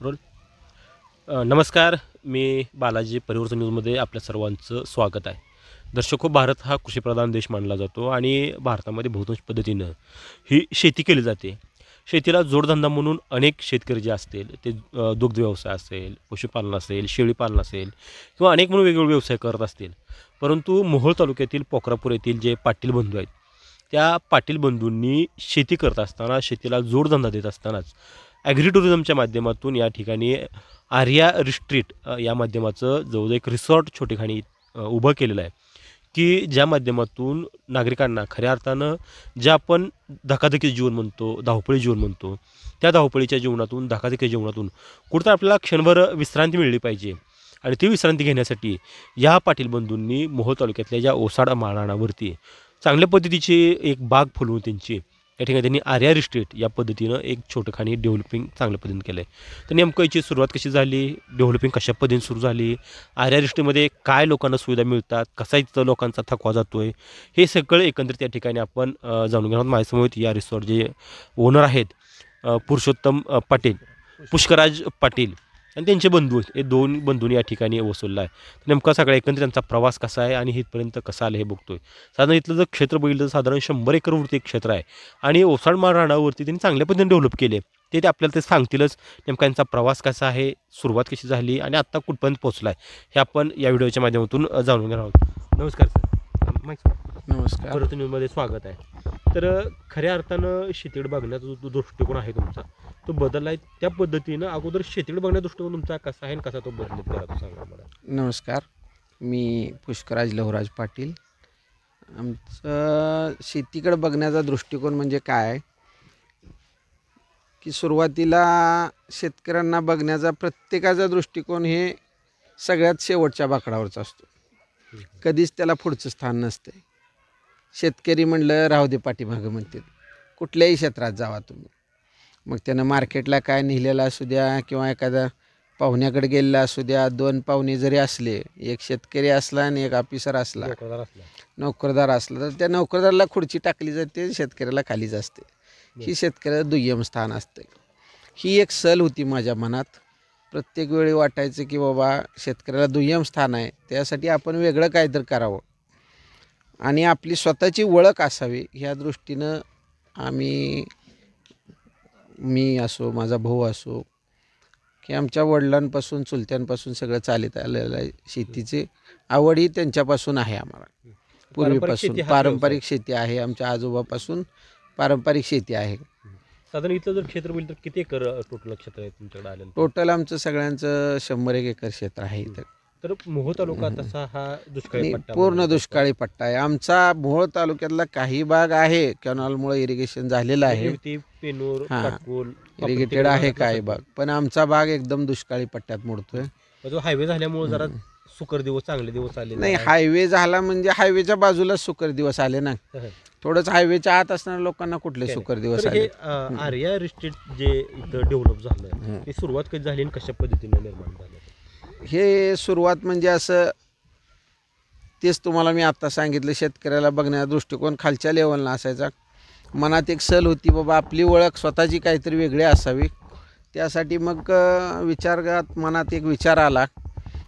Role नमस्कार. मी बालाजी परिवर्तन न्यूजमध्ये आपल्या सर्वांचं स्वागत आहे. दर्शको, भारत हा कृषीप्रधान देश मानला जातो आणि भारतामध्ये बहुतांश पद्धतीनं ही शेती केली जाते. शेतीला जोडधंदा म्हणून अनेक शेतकरी जे असतील ते दुग्ध व्यवसाय असेल, पशुपालन असेल, शेळीपालन असेल किंवा अनेक म्हणून वेगवेगळे व्यवसाय करत असतील. परंतु मोहोळ तालुक्यातील पोखरापूर येथील जे पाटील बंधू आहेत, त्या पाटील बंधूंनी शेती करत असताना, शेतीला जोडधंदा देत असतानाच ॲग्री टुरिझमच्या माध्यमातून या ठिकाणी आर्या रिट्रीट या माध्यमाचं जवळजवळ एक रिसॉर्ट छोटेखानी उभं केलेलं आहे, की ज्या माध्यमातून नागरिकांना खऱ्या अर्थानं जे आपण धकाधकीचं जीवन म्हणतो, धावपळी जीवन म्हणतो, त्या धावपळीच्या जीवनातून, धकाधकीच्या जीवनातून कुठेतरी आपल्याला क्षणभर विश्रांती मिळली पाहिजे. आणि ती विश्रांती घेण्यासाठी या पाटील बंधूंनी मोहोळ तालुक्यातल्या ज्या ओसाड माळरानावरती चांगल्या पद्धतीची एक बाग फुलवून त्यांची या ठिकाणी त्यांनी आर्या रिट्रीट या पद्धतीनं एक छोटंखानी डेव्हलपिंग चांगल्या पद्धतीने केलं आहे. तर नेमकं याची सुरुवात कशी झाली, डेव्हलपिंग कशा पद्धतीने सुरू झाली, आर्या रिट्रीटमध्ये काय लोकांना सुविधा मिळतात, कसा इथं लोकांचा थकवा जातो आहे, हे सगळं एकंदरीत या ठिकाणी आपण जाणून घेणार आहोत. माझ्यासमोर या रिसॉर्ट जे ओनर आहेत पुरुषोत्तम पाटील, पुष्कराज पाटील आणि त्यांचे बंधू, हे दोन बंधूंनी या ठिकाणी वसवलं आहे. नेमका सगळा एकंदरीत त्यांचा प्रवास कसा आहे आणि इथपर्यंत कसं आलं हे बघतोय. साधारण इथलं जर क्षेत्र बघितलं तर साधारण 100 एकरवरती एक क्षेत्र आहे आणि ओसाडमाळ रानावरती त्यांनी चांगल्या पद्धतीने डेव्हलप केले. ते आपल्याला ते सांगतीलच. नेमका त्यांचा प्रवास कसा आहे, सुरुवात कशी झाली आणि आत्ता कुठपर्यंत पोहोचला आहे, हे आपण या व्हिडिओच्या माध्यमातून जाणून घेणार आहोत. नमस्कार सर. नमस्कार. परत न्यूजमध्ये स्वागत आहे. तर खऱ्या अर्थानं शेतीकडे बघण्याचा जो दृष्टिकोन आहे तुमचा, तो बदलला आहे. त्या पद्धतीनं अगोदर शेतीकडे बघण्याचा दृष्टिकोन तुमचा कसा आहे आणि कसा तो बदलत गेला, तो सांगा मला. नमस्कार. मी पुष्कराज लहुराज पाटील. आमचं शेतीकडे बघण्याचा दृष्टिकोन म्हणजे काय, की सुरुवातीला शेतकऱ्यांना बघण्याचा प्रत्येकाचा दृष्टिकोन हे सगळ्यात शेवटच्या बाकडावरचा असतो. कधीच त्याला पुढचं स्थान नसते. शेतकरी म्हणलं राहू दे पाठीमागं म्हणते. कुठल्याही क्षेत्रात जावा तुम्ही, मग त्यानं मार्केटला काय नेलेलं असू द्या किंवा एखादा पाहुण्याकडे गेलेला असू द्या, दोन पाहुणे जरी असले, एक शेतकरी असला आणि एक ऑफिसर असला, नोकरदार असला, तर त्या नोकरदाराला खुर्ची टाकली जाते, शेतकऱ्याला खालीच असते. ही शेतकऱ्याचं दुय्यम स्थान असते. ही एक सल होती माझ्या मनात. प्रत्येक वेळी वाटायचं की बाबा शेतकऱ्याला दुय्यम स्थान आहे, त्यासाठी आपण वेगळं काहीतरी करावं आणि आपली स्वतःची ओळख असावी, ह्या दृष्टीनं मी असो, माझा भाऊ असो, की आमच्या वडिलांपासून चुलत्यांपासून सगळं चालत आलेलं आहे. शेतीची आवड ही त्यांच्यापासून आहे. आम्हाला पूर्वीपासून पारंपरिक शेती आहे. आमच्या आजोबापासून पारंपरिक शेती आहे. साधारण इथलं जर क्षेत्र बोललं तर किती एकर टोटल क्षेत्र आहे तुमच्याकडे आलं? टोटल आमचं सगळ्यांचं 100 एकर क्षेत्र आहे इथं. तर मोहोळ तालुका तसा हा दुष्काळी पट्टा, पूर्ण दुष्काळी पट्टा आहे आमचा. मोहोळ तालुक्यातला काही भाग आहे कॅनॉलमुळे इरिगेशन झालेलं आहे, पेनूर, काटकोल इरिगेटेड आहे काही भाग, पण आमचा भाग एकदम दुष्काळी पट्ट्यात मोडतोय. जो हायवे झाल्यामुळे जरा सुकर दिवस, चांगले दिवस आले नाही. हायवे झाला म्हणजे हायवेच्या बाजूलाच सुकर दिवस आले ना. थोडंच हायवेच्या आत असणाऱ्या लोकांना कुठले सुकर दिवस आले. आर्या रिट्रीट जे इथं डेव्हलप झालं, ती सुरुवात कधी झाली आणि कशा पद्धतीने निर्माण झालं? हे सुरुवात म्हणजे असं, तेच तुम्हाला मी आत्ता सांगितलं, शेतकऱ्याला बघण्याचा दृष्टिकोन खालच्या लेवलला असायचा. मनात एक सल होती बाबा आपली ओळख स्वतःची काहीतरी वेगळी असावी. त्यासाठी मग विचारात मनात एक विचार आला,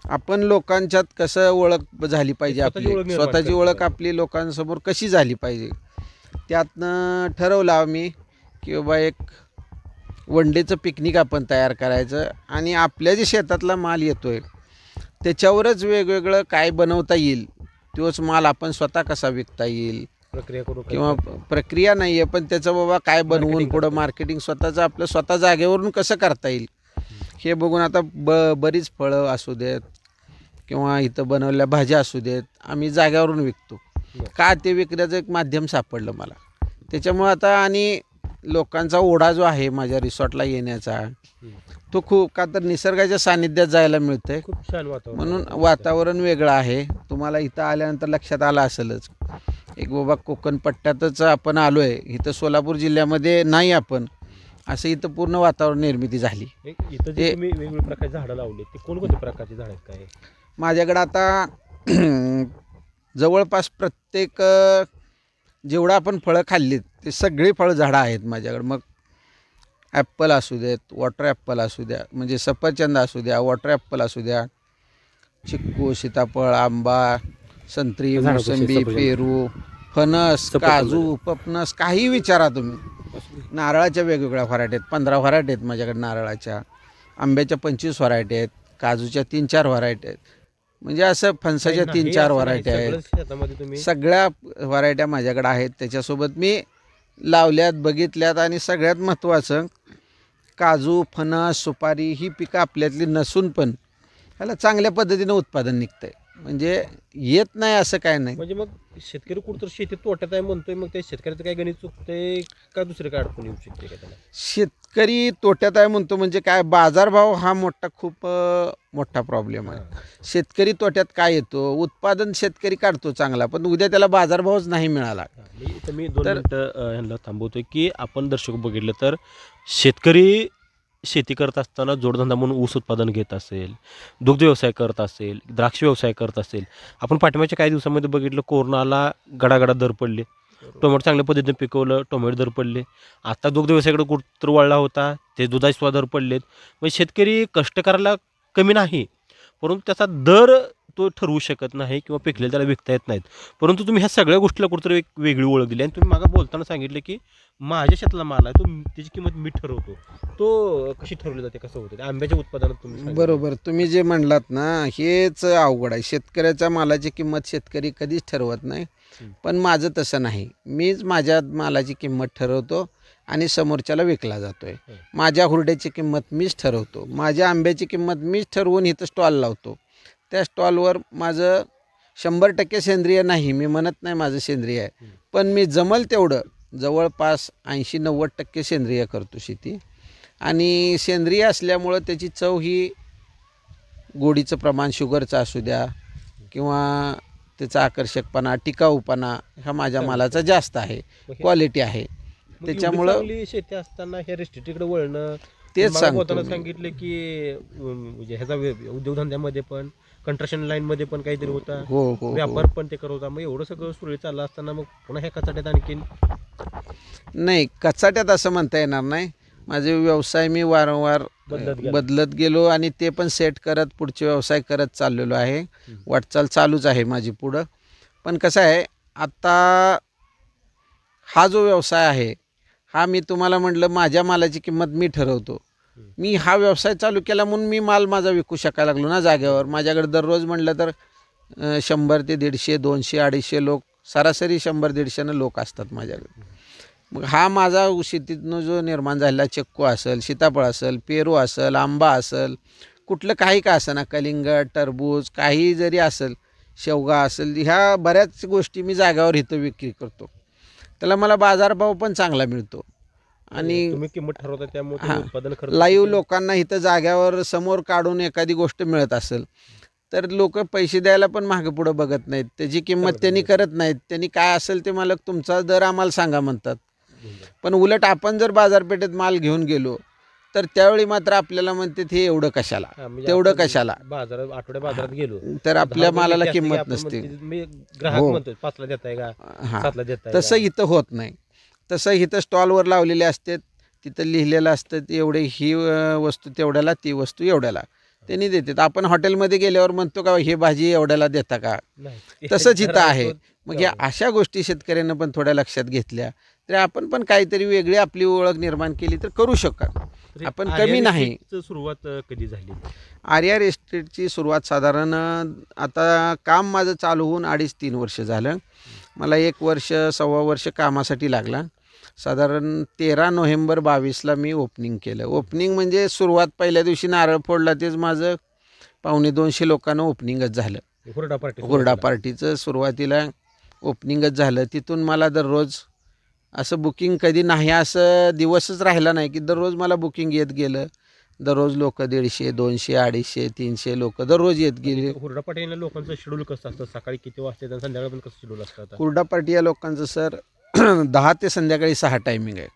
आपण लोकांच्यात कसं ओळख झाली पाहिजे, आपली स्वतःची ओळख आपली लोकांसमोर कशी झाली पाहिजे. त्यातनं ठरवलं आम्ही की बाबा एक वनडेचं पिकनिक आपण तयार करायचं आणि आपल्या जे शेतातला माल येतो आहे त्याच्यावरच वेगवेगळं काय बनवता येईल, तोच माल आपण स्वतः कसा विकता येईल, प्रक्रिया करू किंवा प्रक्रिया नाही आहे पण त्याचं बाबा काय बनवून पुढं मार्केटिंग स्वतःचं आपलं स्वतः जागेवरून कसं करता येईल, हे बघून आता बरीच फळं असू देत किंवा इथं बनवलेल्या भाज्या असू देत, आम्ही जाग्यावरून विकतो. का ते विकण्याचं एक माध्यम सापडलं मला. त्याच्यामुळं आता आणि लोकांचा ओढा जो आहे माझ्या रिसॉर्टला येण्याचा, तो खूप, का तर निसर्गाच्या सानिध्यात जायला मिळतं आहे, खूप छान वातावरण, म्हणून वातावरण वेगळं आहे. तुम्हाला इथं आल्यानंतर लक्षात आलं असेलच, एक बाबा कोकण पट्ट्यातच आपण आलो आहे, इथं सोलापूर जिल्ह्यामध्ये नाही आपण, असं इथं पूर्ण वातावरण निर्मिती झाली. इथं जे तुम्ही वेगवेगळ्या प्रकारची झाडं लावली, ते कोणकोणत्या प्रकारची झाडं आहेत काय? माझ्याकडं आता जवळपास प्रत्येक जेवढं आपण फळं खाल्लीत ते सगळी फळं झाडं आहेत माझ्याकडं. मग ॲप्पल असू देत, वॉटर ॲप्पल असू द्या, म्हणजे सफरचंद असू द्या, वॉटर ॲप्पल असू द्या, चिक्कू, सीताफळ, आंबा, संत्री, झाडं कशी आहेत? मोसंबी, सफरचंद. पेरू, फणस, सफरचंद काजू, पपनस, काही विचारा तुम्ही. नारळाच्या वेगवेगळ्या व्हरायटी आहेत, 15 व्हरायटी आहेत माझ्याकडे नारळाच्या. आंब्याच्या 25 व्हरायटी आहेत, काजूच्या 3-4 व्हरायटी आहेत, म्हणजे असं फणसाच्या नाही, 3-4 असं नाही, व्हरायटी आहेत. सगळंच शेतामध्ये तुम्ही सगळ्या व्हरायट्या माझ्याकडे आहेत. त्याच्यासोबत मी लावल्यात, बघितल्यात, आणि सगळ्यात महत्त्वाचं काजू, फणस, सुपारी ही पिकं आपल्यातली नसून पण ह्याला चांगल्या पद्धतीनं उत्पादन निघतं आहे. म्हणजे येत नाही असं काय नाही. म्हणजे मग शेतकरी कुठं तर शेती तोट्यात आहे म्हणतोय, मग त्या शेतकऱ्याचं काय गणित चुकतंय का दुसरे काय अडचण येऊ शकते का त्याला? शेतकरी तोट्यात आहे म्हणतो म्हणजे काय, बाजारभाव हा खूप मोठा प्रॉब्लेम आहे. शेतकरी तोट्यात काय येतो, उत्पादन शेतकरी काढतो चांगला, पण उद्या त्याला बाजारभावच नाही मिळाला. मी 2 मिनिटं ह्यांना थांबवतोय की आपण दर्शक बघितलं तर शेतकरी शेती करत असताना जोडधंदा म्हणून ऊस उत्पादन घेत असेल, दुग्ध व्यवसाय करत असेल, द्राक्ष व्यवसाय करत असेल. आपण पाठिंबाच्या काही दिवसामध्ये बघितलं कोरोनाला गडागडा दर पडले, टोमॅटो चांगल्या पद्धतीने पिकवलं, टोमॅटो दर पडले. आता दुग्ध व्यवसायाकडे कुठं वळला होता, ते दुधाचे सुद्धा दर पडलेत. म्हणजे शेतकरी कष्ट करायला कमी नाही, परंतु त्याचा दर तो ठरवू शकत नाही किंवा पिकलेलं त्याला विकता येत नाहीत. परंतु तुम्ही ह्या सगळ्या गोष्टीला कुठंतरी एक वेगळी ओळख दिली आणि तुम्ही मागं बोलताना सांगितलं की माझ्या शेतातला माल आहे तो त्याची किंमत मी ठरवतो. तो कशी ठरवली जाते, कसं होतं ते आंब्याच्या उत्पादनात तुम्ही सांगितलं. बरोबर, तुम्ही जे म्हणलात ना, हेच अवघड आहे. शेतकऱ्याच्या मालाची किंमत शेतकरी कधीच ठरवत नाही, पण माझं तसं नाही. मीच माझ्या मालाची किंमत ठरवतो आणि समोरच्याला विकला जातोय. माझ्या हुरड्याची किंमत मीच ठरवतो, माझ्या आंब्याची किंमत मीच ठरवून इथं स्टॉल लावतो. त्या स्टॉलवर माझं 100% सेंद्रिय नाही, मी म्हणत नाही माझं सेंद्रिय आहे, पण मी जमल तेवढं जवळपास 80-90% सेंद्रिय करतो शेती. आणि सेंद्रिय असल्यामुळं त्याची चव ही गोडीचं प्रमाण शुगरचं असू द्या किंवा त्याचा आकर्षकपणा, टिकाऊपणा हा माझ्या मालाचा जास्त आहे, क्वालिटी आहे. मग त्याच्यामुळं एवढी चांगली शेती असताना ह्या रेस्ट्रिक्टकडे वळणं, तेच मला सांगतो बोलताना मी. सांगितलं की म्हणजे ह्याचा उद्योगधंद्यामध्ये पण कंस्ट्रक्शन लाईनमध्ये पण काहीतरी होता, हो. व्यापार पण ते करत होता. मग एवढं सगळं सुरळीत चाललं असताना मग पुन्हा ह्या कचाट्यात आणखीन नाही, कचाट्यात असं म्हणता येणार नाही. माझे व्यवसाय मी वारंवार बदलत गेलो आणि ते पण सेट करत पुढचे व्यवसाय करत चाललेलो आहे. वाटचाल चालूच आहे माझी पुढं. पण कसं आहे, आता हा जो व्यवसाय आहे हा मी तुम्हाला म्हटलं माझ्या मालाची किंमत मी ठरवतो. मी हा व्यवसाय चालू केला म्हणून मी माल माझा विकू शकायला लागलो ना जागेवर. माझ्याकडे दररोज म्हटलं तर 100 ते 150, 200, 250 लोक, सरासरी 100-150 लोक असतात माझ्याकडे. मग हा माझा शेतीतनं जो निर्माण झालेला चिक्कू असेल, सीताफळ असेल, पेरू असेल, आंबा असेल, कुठलं काही का असेना, कलिंगड, टरबूज, काही जरी असेल, शेवगा असेल, ह्या बऱ्याच गोष्टी मी जागेवर इथं विक्री करतो. त्याला मला बाजारभाव पण चांगला मिळतो. आणि तुम्ही किंमत ठरवता त्यामुळे तुम्ही उत्पादन खर्च लाईव्ह लोकांना इथं जाग्यावर समोर काढून एखादी गोष्ट मिळत असेल तर लोक पैसे द्यायला पण मागे पुढं बघत नाहीत. त्याची किंमत त्यांनी करत नाहीत. त्यांनी काय असेल ते मालक तुमचा दर आम्हाला सांगा म्हणतात. पण उलट आपण जर बाजारपेठेत माल घेऊन गेलो तर त्यावेळी मात्र आपल्याला म्हणते हे एवढं कशाला, तेवढं कशाला, बाजारात आठवड्या बाजारात गेलो तर आपल्या मालाला किंमत नसते. मी ग्राहक हो. म्हणतो 5ला देताय का, 7ला देताय तसं इथं होत नाही. तसं इथं स्टॉलवर लावलेले असतात, तिथं लिहिलेलं असतं एवढे ही वस्तू तेवढ्याला, ती वस्तू एवढ्याला त्यांनी देतात. आपण हॉटेलमध्ये गेल्यावर म्हणतो का हे भाजी एवढ्याला देता का, तसंच इथं आहे. मग या अशा गोष्टी शेतकऱ्यांना पण थोड्या लक्षात घेतल्या तर आपण पण काहीतरी वेगळी आपली ओळख निर्माण केली तर करू शकाल. आपण कमी नाही. सुरुवात कधी झाली? आर्या एस्टेटची सुरुवात साधारण आता काम माझं चालू होऊन 2.5-3 वर्ष झालं. मला 1 वर्ष 1.25 वर्ष कामासाठी लागला. साधारण 13 नोव्हेंबर 22ला मी ओपनिंग केलं. ओपनिंग म्हणजे सुरुवात पहिल्या दिवशी नारळ फोडला, तेच माझं 250 लोकांना ओपनिंगच झालं. हुरडा पार्टीचं सुरुवातीला ओपनिंगच झालं. तिथून मला दररोज असं बुकिंग कधी नाही असं दिवसच राहिला नाही की दररोज मला बुकिंग येत गेलं. दररोज लोक 150, 200, 250, 300 लोक दररोज येत गेले. हुरडा पार्टी लोकांचं शेड्यूल कसं असतं, सकाळी किती वाजता आणि संध्याकाळी पण कसं शेड्यूल असतं? हुरडा पार्टी या लोकांचं सर 10 ते संध्याकाळी 6 टायमिंग आहे.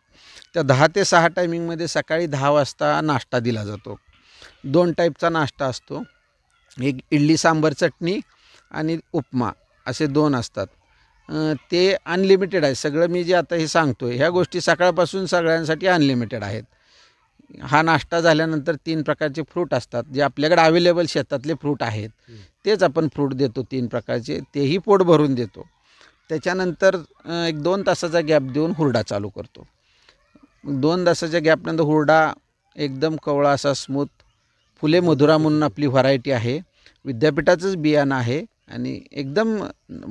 त्या 10 ते 6 टायमिंगमध्ये सकाळी 10 वाजता नाश्ता दिला जातो. 2 टाईपचा नाश्ता असतो. एक इडली सांबर चटणी आणि उपमा असे 2 असतात. ते अनलिमिटेड आहे. सगळं मी जे आता हे सांगतो आहे ह्या गोष्टी सकाळपासून सगळ्यांसाठी अनलिमिटेड आहेत. हा नाश्ता झाल्यानंतर 3 प्रकारचे फ्रूट असतात जे आपल्याकडे अवेलेबल शेतातले फ्रूट आहेत तेच आपण फ्रूट देतो 3 प्रकारचे, तेही पोट भरून देतो. त्याच्यानंतर 1-2 तासाचा गॅप देऊन हुरडा चालू करतो. 2 तासाच्या गॅपनंतर हुरडा एकदम कवळा असा स्मूथ. फुले मधुरा म्हणून आपली व्हरायटी आहे, विद्यापीठाचंच बियाणं आहे आणि एकदम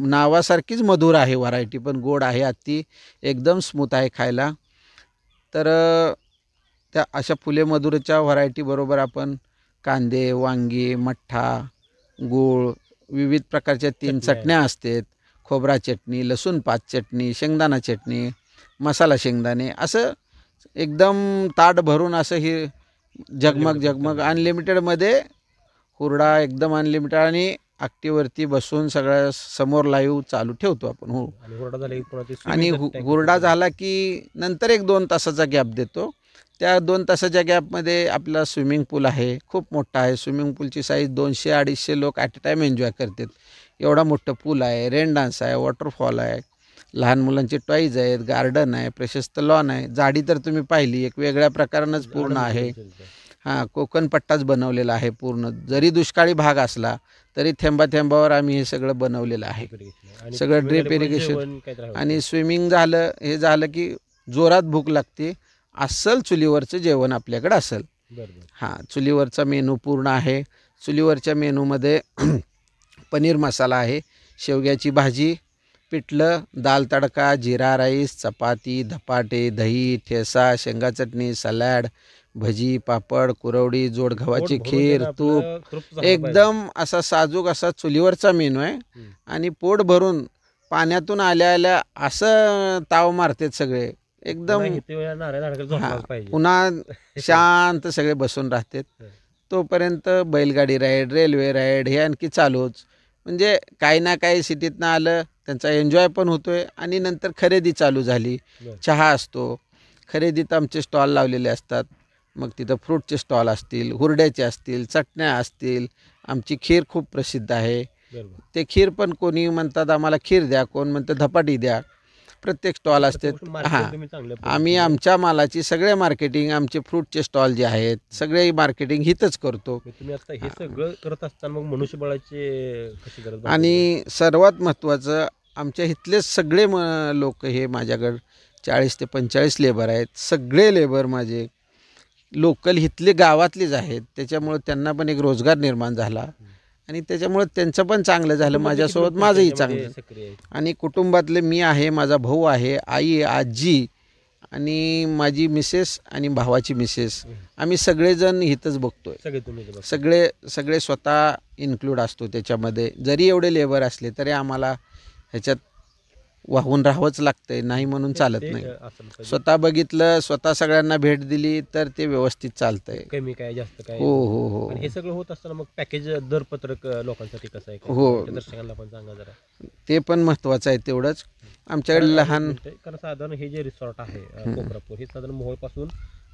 नावासारखीच मधुर आहे व्हरायटी, पण गोड आहे अति, एकदम स्मूथ आहे खायला. तर त्या अशा फुले मधुरच्या व्हरायटीबरोबर आपण कांदे, वांगी, मठ्ठा, गूळ, विविध प्रकारच्या 3 चटण्या असतात, खोबरा चटणी, लसूण पात चटणी, शेंगदाणा चटणी, मसाला शेंगदाणे, असं एकदम ताट भरून असं हे झगमग अनलिमिटेडमध्ये हुरडा एकदम अनलिमिटेड आणि ॲक्टिववरती बसून सगळ्या समोर लाईव्ह चालू ठेवतो आपण. हो, आणि हुरडा झाला की नंतर 1-2 तासाचा गॅप देतो. त्या 2 तासाच्या गॅपमध्ये आपला स्विमिंग पूल आहे, खूप मोठा आहे. स्विमिंग पूलची साईज 200-250 लोक ॲट अ टाईम एन्जॉय करतात, एवढा मोठं पूल आहे. रेन डान्स आहे, वॉटरफॉल आहे, लहान मुलांचे टॉईज आहेत, गार्डन आहे, प्रशस्त लॉन आहे. झाडी तर तुम्ही पाहिली एक वेगळ्या प्रकारानंच पूर्ण आहे. हां, कोकण पट्टाच बनवलेला आहे पूर्ण. जरी दुष्काळी भाग असला तरी थेंबावर आम्ही हे सगळं बनवलेलं आहे. सगळं ड्रिप इरिगेशन आणि स्विमिंग झालं, हे झालं की जोरात भूक लागते. अस्सल चुलीवरचं जेवण आपल्याकडं असेल. हां, चुलीवरचा मेनू पूर्ण आहे. चुलीवरच्या मेनूमध्ये पनीर मसाला आहे, शेवग्याची भाजी, पिठलं, दाल तडका, जिरा राईस, चपाती, धपाटे, दही, ठेसा, शेंगा चटणी, सलाड, भजी, पापड, कुरवडी, जोड गव्हाची खीर, तूप, एकदम असा साजूक असा चुलीवरचा मेनू आहे. आणि पोट भरून पाण्यातून आल्या असं ताव मारतात सगळे एकदम. पुन्हा शांत सगळे बसून राहतात. तोपर्यंत बैलगाडी राईड, रेल्वे राईड हे आणखी चालूच. म्हणजे काही ना काही सिटीतनं आलं त्यांचा एन्जॉय पण होतोय आणि नंतर खरेदी चालू झाली. चहा असतो, खरेदीत आमचे स्टॉल लावलेले असतात. मग तिथं फ्रूटचे स्टॉल असतील, हुरड्याचे असतील, चटण्या असतील. आमची खीर खूप प्रसिद्ध आहे. ते खीर पण कोणी म्हणतात आम्हाला खीर द्या, कोण म्हणतं धपाटी द्या. प्रत्येक स्टॉल असतात. हां, आम्ही आमच्या मालाची सगळे मार्केटिंग, आमचे फ्रूटचे स्टॉल जे आहेत सगळे मार्केटिंग हिथंच करतो. तुम्ही आता हे सगळं करत असताना मग मनुष्यबळाची कशी गरज? आणि सर्वात महत्त्वाचं आमच्या इथलेच सगळे लोक हे माझ्याकडं 40 ते 45 लेबर आहेत. सगळे लेबर माझे लोकल इथले गावातलेच आहेत. त्याच्यामुळं त्यांना पण एक रोजगार निर्माण झाला आणि त्याच्यामुळं त्यांचं पण चांगलं झालं, माझ्यासोबत माझंही चांगलं. आणि कुटुंबातले मी आहे, माझा भाऊ आहे, आई, आजी आणि माझी मिसेस आणि भावाची मिसेस, आम्ही सगळेजण इथंच बघतोय. सगळे स्वतः इन्क्लूड असतो त्याच्यामध्ये. जरी एवढे लेबर असले तरी आम्हाला ह्याच्यात वाहून राहावंच लागतंय, नाही म्हणून चालत नाही. स्वतः बघितलं, स्वतः सगळ्यांना भेट दिली तर ते व्यवस्थित चालतंय. कमी काय जास्त काय? हो. हे सगळं होत असताना मग पॅकेज दरपत्रक लोकांसाठी कसं आहे? हो, दर्शकांना पण सांगा जरा. ते पण महत्त्वाचं आहे तेवढंच. आमच्याकडे लहान, कारण साधारण हे जे रिसॉर्ट आहे कोकरापूर, हे साधारण मोहोळपासून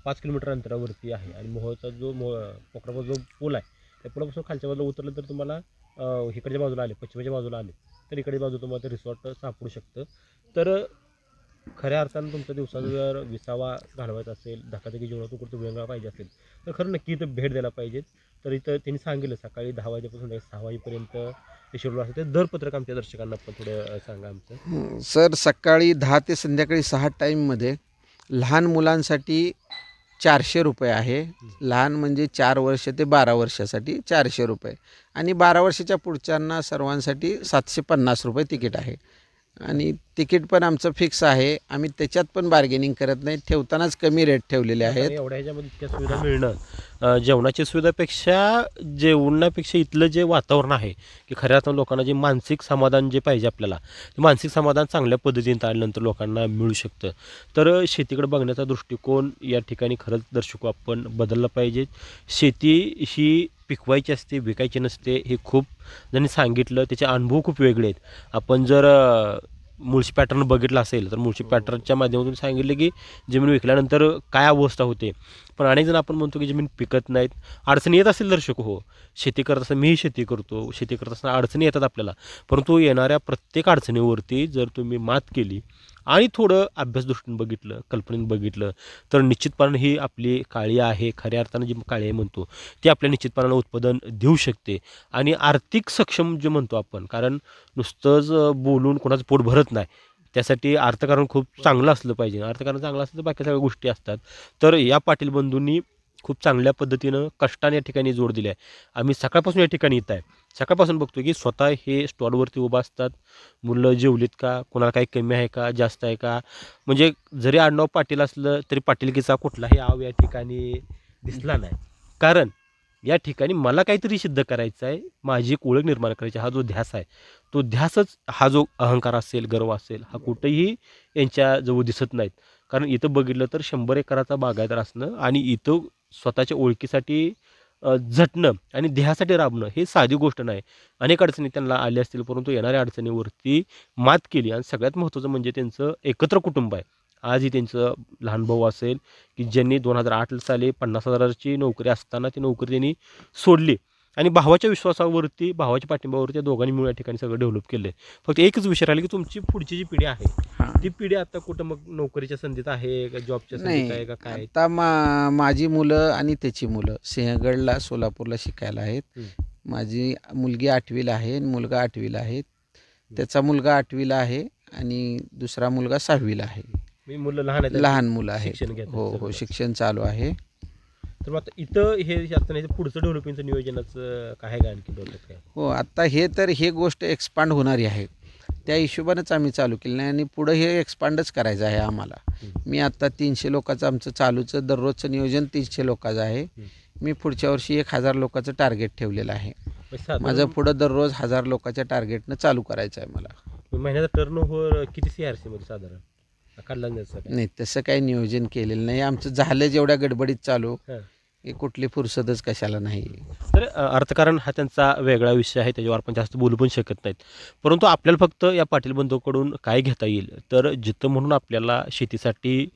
5 किलोमीटर अंतरावरती आहे. आणि मोहोळचा जो कोकरापूर जो पूल आहे त्या पुलापासून खालच्या बाजूला उतरलं तर तुम्हाला इकडच्या बाजूला आले, पश्चिमेच्या बाजूला आले तर इकडे बाजू तुम्हाला ते रिसॉर्ट सापडू शकतं. तर खऱ्या अर्थानं तुमच्या दिवसाचा जर विसावा घालवायचा असेल, धकाधकी जीवनातून कुठं वेगळा पाहिजे असेल तर खरं नक्की इथं भेट द्यायला पाहिजेत. तर इथं त्यांनी सांगितलं सकाळी 10 वाजेपासून 6 वाजेपर्यंत ते शेड्यूल असतं. ते दरपत्रक आमच्या दर्शकांना पण थोडं सांगा आमचं. सर, सकाळी 10 ते संध्याकाळी 6 टाईममध्ये लहान मुलांसाठी 400 रुपये आहे. लहान म्हणजे 4 वर्ष ते 12 वर्षासाठी 400 रुपये आणि 12 वर्षाच्या पुढच्यांना सर्वांसाठी 750 रुपये तिकीट आहे. आणि तिकीट पण आमचं फिक्स आहे, आम्ही त्याच्यात पण बार्गेनिंग करत नाही, ठेवतानाच कमी रेट ठेवलेले आहेत. एवढ्या ह्याच्यामध्ये इतक्या सुविधा मिळणं, जेवणाची सुविधापेक्षा जेवणापेक्षा इथलं जे वातावरण आहे की खऱ्या अर्थानं लोकांना जे मानसिक समाधान जे पाहिजे आपल्याला, ते मानसिक समाधान चांगल्या पद्धतीने आल्यानंतर लोकांना मिळू शकतं. तर शेतीकडे बघण्याचा दृष्टिकोन या ठिकाणी खरंच दर्शको आपण बदलला पाहिजे. शेती ही पिकवायची असते, विकायची नसते, हे खूप जणांनी सांगितलं. त्याचे अनुभव खूप वेगळे आहेत. आपण जर मुळशी पॅटर्न बघितलं असेल तर मुळशी पॅटर्नच्या माध्यमातून सांगितलं की जमीन विकल्यानंतर काय अवस्था होते. पण अनेक जण आपण म्हणतो की जमीन पिकत नाहीत. अडचणी येत असेल दर्शक, हो, शेती करत असताना मीही शेती करतो, शेती करत असताना अडचणी येतात आपल्याला. परंतु येणाऱ्या प्रत्येक अडचणीवरती जर तुम्ही मात केली, आणि थोडं अभ्यासदृष्टीने बघितलं, कल्पनेने बघितलं तर निश्चितपणाने ही आपली काळी आहे, खऱ्या अर्थानं जी काळी आहे म्हणतो ती आपल्या निश्चितपणानं उत्पादन देऊ शकते. आणि आर्थिक सक्षम जे म्हणतो आपण, कारण नुसतंच बोलून कोणाचं पोट भरत नाही. त्यासाठी अर्थकारण खूप चांगलं असलं पाहिजे. अर्थकारण चांगलं असलं तर बाकी सगळ्या गोष्टी असतात. तर या पाटील बंधूंनी खूप चांगल्या पद्धतीनं कष्टाने या ठिकाणी जोड दिली आहे. आम्ही सकाळपासून या ठिकाणी येत आहे. सकाळपासून बघतो की स्वतः हे स्टॉलवरती उभं असतात. मुलं जेवलीत का? कोणाला काही कमी आहे का? जास्त आहे का? म्हणजे जरी आडनाव पाटील असलं तरी पाटीलकीचा कुठलाही आव या ठिकाणी दिसला नाही. कारण या ठिकाणी मला काहीतरी सिद्ध करायचं आहे, माझी एक ओळख निर्माण करायची. हा जो ध्यास आहे, तो ध्यासच हा जो अहंकार असेल, गर्व असेल, हा कुठेही यांच्याजवळ दिसत नाहीत. कारण इथं बघितलं तर 100 एकराचा बागायतदार असणं आणि इथं स्वतःच्या ओळखीसाठी झटणं आणि ध्येयासाठी राबणं हे साधी गोष्ट नाही. अनेक अडचणी त्यांना आल्या असतील, परंतु येणाऱ्या अडचणीवरती मात केली आणि सगळ्यात महत्त्वाचं म्हणजे त्यांचं एकत्र कुटुंब आहे. आजही त्यांचं लहान भाऊ असेल, की ज्यांनी 2008 साली 50,000ची नोकरी असताना ती नोकरी त्यांनी सोडली आणि भावाच्या विश्वासावरती, भावाच्या पाठिंब्यावरती त्या दोघांनी मिळून या ठिकाणी सगळं डेव्हलप केलं आहे. फक्त एकच विषय राहिला, की तुमची पुढची जी पिढी आहे, हां. ती पिढी आता कुठं मग नोकरीच्या संधीत आहे का जॉबच्या संधीत आहे नाही, का काय? आता माझी मुलं आणि त्याची मुलं सिंहगडला, सोलापूरला शिकायला आहेत. माझी मुलगी 8वीला आहे आणि मुलगा 8वीला आहे. त्याचा मुलगा 8वीला आहे आणि दुसरा मुलगा 6वीला आहे. मी मुलं लहान आहेत, लहान मुलं आहेत. शिक्षण घेतात हो सगळं. शिक्षण चालू आहे. तर मग आता इथं हे असताना याचं पुढचं डेव्हलपिंगचं नियोजनाचं काय आहे का आणखी डोक्यात काय? हो आता हे गोष्ट एक्सपांड होणारी आहे. त्या हिशोबानंच आम्ही चालू केलं नाही आणि पुढं हे एक्सपांडच करायचं आहे आम्हाला. मी आता 300 लोकांचं आमचं चालूचं दररोजचं नियोजन 300 लोकांचं आहे. मी पुढच्या वर्षी 1000 लोकांचं टार्गेट ठेवलेलं आहे. माझं पुढं दररोज 1000 लोकांच्या टार्गेटनं चालू करायचं आहे मला. महिन्याचा टर्नओव्हर किती CRC मध्ये साधारण काढला जायचं काय? नाही तसं काही नियोजन केलेलं नाही. आमचं झालं जेवढ्या गडबडीत चालू, हां. हे कुठली फुरसतच कशाला नाही. तर अर्थकारण हा त्यांचा वेगळा विषय आहे, त्याच्यावर आपण जास्त बोलू पण शकत नाहीत. परंतु आपल्याला फक्त या पाटील बंधूकडून काय घेता येईल, तर जिथं म्हणून आपल्याला शेतीसाठी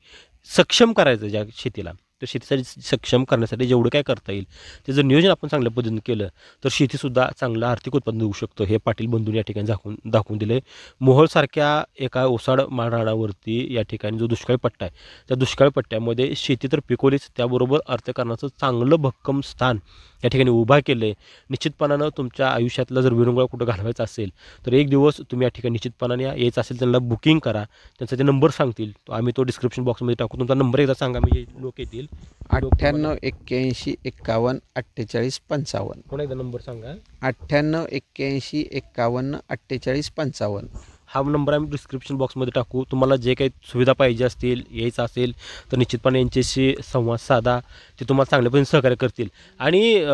सक्षम करायचं ज्या शेतीला, तर शेतीसाठी सक्षम करण्यासाठी जेवढं काय करता येईल ते जर नियोजन आपण चांगल्या पद्धतीने केलं तर शेतीसुद्धा चांगलं आर्थिक उत्पन्न देऊ शकतो. हे पाटील बंधूंनी या ठिकाणी दाखवून दिले. मोहोळसारख्या एका ओसाड माळरानावरती या ठिकाणी जो दुष्काळी पट्टा आहे, त्या दुष्काळी पट्ट्यामध्ये शेती तर पिकवलीच, त्याबरोबर अर्थकारणाचं चांगलं भक्कम स्थान या ठिकाणी उभा केलं आहे. निश्चितपणानं तुमच्या आयुष्यातला जर विरंगुळा कुठं घालवायचा असेल तर एक दिवस तुम्ही या ठिकाणी निश्चितपणाने यायचं असेल त्यांना बुकिंग करा. त्यांचा ते नंबर सांगतील, आम्ही तो डिस्क्रिप्शन बॉक्समध्ये टाकू. तुमचा नंबर एकदा सांगा, म्हणजे लोक येतील. 98 81 51 48 55. पुन्हा एकदा नंबर सांगा. 98 81 51 48 55. हा नंबर आम्ही डिस्क्रिप्शन बॉक्समध्ये टाकू. तुम्हाला जे काही सुविधा पाहिजे असतील, यायचं असेल तर निश्चितपणे यांच्याशी संवाद साधा. ते तुम्हाला चांगल्यापणे सहकार्य करतील. आणि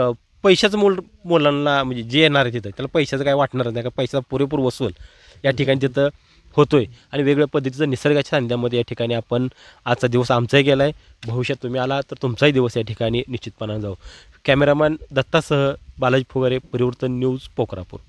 पैशाचं मुलांना म्हणजे जे येणार आहे तिथं त्याला पैशाचं काय वाटणार नाही, का पैसा पुरेपूर वसूल या ठिकाणी तिथं होतोय. आणि वेगवेगळ्या पद्धतीचं निसर्गाच्या सानिध्यामध्ये या ठिकाणी आपण आजचा दिवस आमचाही गेला आहे. भविष्यात तुम्ही आला तर तुमचाही दिवस या ठिकाणी निश्चितपणानं जाऊ. कॅमेरामॅन दत्तासह बालाजी फुगारे, परिवर्तन न्यूज, पोखरापूर.